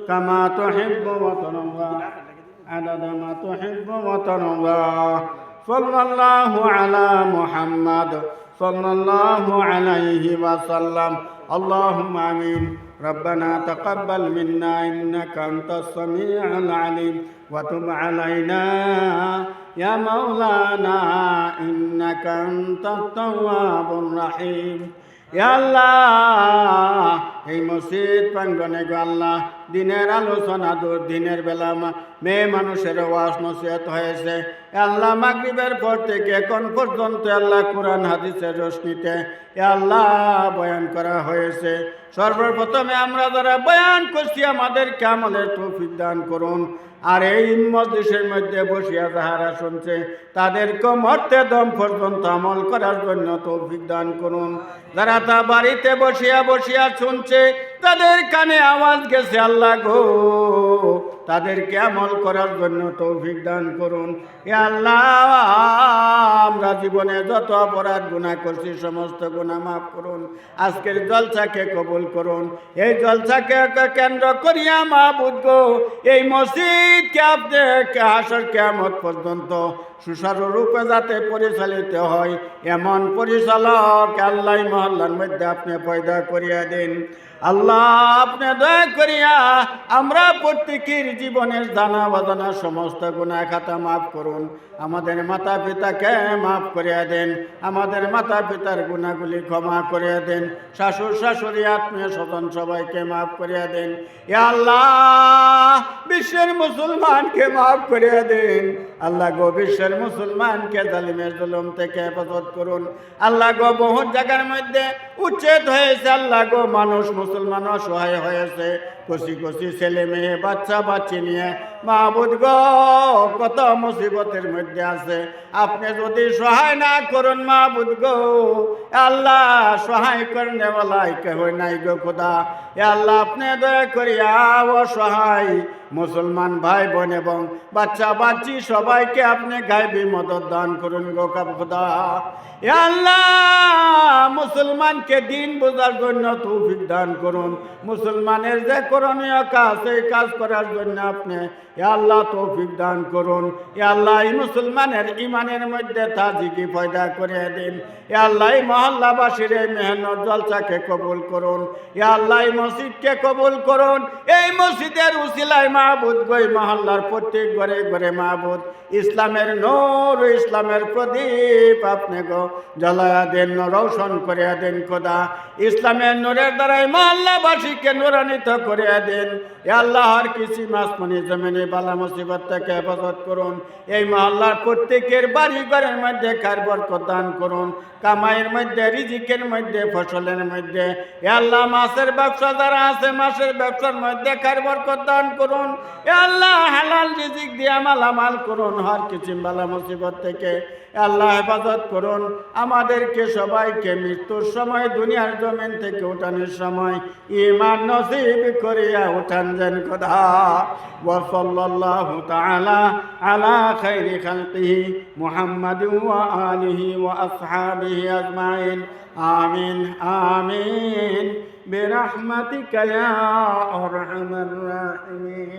كما تحب وترضى عدد ما تحب وترضى صلى الله على محمد صلى الله عليه وسلم اللهم آمين ربنا تقبل منا إنك أنت السميع العليم وتب علينا يا مولانا إنك أنت التواب الرحيم يا الله এই মসজিদ প্রাঙ্গণে গো আল্লাহ দিনের আলোচনা দিনের বেলা মেয়ে মানুষের ওয়াজ নসিহত হয়েছে আল্লাহ মাগরিবের পর থেকে এখন পর্যন্ত আল্লাহ কোরআন হাদিসের রোশনীতে আল্লাহ বয়ান করা হয়েছে সর্বপ্রথমে আমরা যারা বয়ান করছি আমাদেরকে আমলের তৌফিক দান করুন আর এই মজলিসের মধ্যে বসিয়া যাহারা শুনছে তাদেরকে মরতে দম পর্যন্ত আমল করার জন্য তৌফিক দান করুন যারা তা বাড়িতে বসিয়া বসিয়া শুনছে তাদের কানে আওয়াজ গেছে আল্লাহ গো তাদেরকে আমল করার জন্য তৌফিক দান করুন হে আল্লাহ আমরা জীবনে যত অপরাধ গুনাহ করছি সমস্ত গুনাহ মাফ করুন আজকের জলসাকে কবুল করুন এই জলসাকে কেন্দ্র করিয়া মাবুদ গো এই মসজিদকে আপনি হাসর কিয়ামত পর্যন্ত সুচারু রূপে যাতে পরিচালিত হয় এমন পরিচালক আল্লাহ মহল্লার মধ্যে আপনি পয়দা করিয়া দিন আল্লাহ আপনি দয়া করিয়া আমরা প্রত্যেকের জীবনের জানা অজানা সমস্ত গুনাহ খাতা মাফ করুন আমাদের মাতা পিতাকে মাফ করিয়া দেন আমাদের মাতা পিতার গুনাহগুলি ক্ষমা করিয়া দেন শাশুড় শাশুড়ি আত্মীয় স্বজন সবাইকে মাফ করিয়া দেন ইয়া আল্লাহ বিশ্বের মুসলমানকে মাফ করিয়া দেন আল্লাহ গো বিশ্বের মুসলমানকে জালিমের জুলুম থেকে হেফাজত করুন আল্লাহ গো বহু জায়গার মধ্যে উচ্ছেদ হয়েছে আল্লাহ গো মানুষ মুসলমান অসহায় হয়েছে কচি কচি ছেলে মেয়ে বাচ্চা বাচ্চি নিয়ে মাহবুদ গো কত মুসিবতের মধ্যে আছে আপনি যদি সহায় না করুন মাহবুদ গো আল্লাহ সহায় করনেওয়ালাই কেহ নাই গো খোদা আল্লাহ আপনি দয়া করিয়া অসহায় মুসলমান ভাই বোন এবং বাচ্চা বাচ্চি সবাইকে আপনি গায়বী মদত দান করুন গো খোদা আল্লাহ মুসলমানকে দিন বোঝার জন্য তৌফিক দান করুন মুসলমানের যে করণীয় কাজ সেই কাজ করার জন্য আপনি আল্লাহ তৌফিক দান করুন আল্লাহ এই মুসলমানের ইমানের মধ্যে তাজিকি পয়দা করে দিন আল্লাহ এই মহল্লাবাসীর এই মেহনত জলসাকে কবুল করুন আল্লাহ এই মসজিদকে কবুল করুন এই মসজিদের উসিলায় মাহবুদ গো মহল্লার প্রত্যেক ঘরে ঘরে মাহবুদ ইসলামের নূর ইসলামের প্রদীপ আপনি গো জ্বালায়া দেন রৌশন করিয়া দেন খোদা ইসলামের নূরের দ্বারাই মহল্লাবাসীকে নূরান্বিত করিয়া দেন আল্লাহর কিছু মাসমনি জমিনে বালা মুসিবত থেকে হেফাজত করুন এই মহল্লার প্রত্যেকের বাড়ি ঘরের মধ্যে খায়ের বরকত দান করুন কামাইয়ের মধ্যে রিজিকের মধ্যে ফসলের মধ্যে আল্লাহ মাছের ব্যবসা যারা আছে মাছের ব্যবসার মধ্যে খায়ের বরকত দান করুন আল্লাহ হালাল রিজিক দিয়ে মালামাল করুন হর কিছু বালা মুসিবত থেকে আল্লাহ হেফাজত করুন আমাদেরকে সবাইকে মৃত্যুর সময় দুনিয়ার জমিন থেকে উঠানোর সময় ঈমান নসিব করিয়া উঠান যেন খোদা ওয়া সাল্লাল্লাহু তাআলা আলা খাইরি খালকিহি মুহাম্মাদিন ওয়া আলিহি ওয়া আসহাবিহি আজমাইন আমিন আমিন বিরহমাতিকা ইয়া আরহামার রাহিমিন।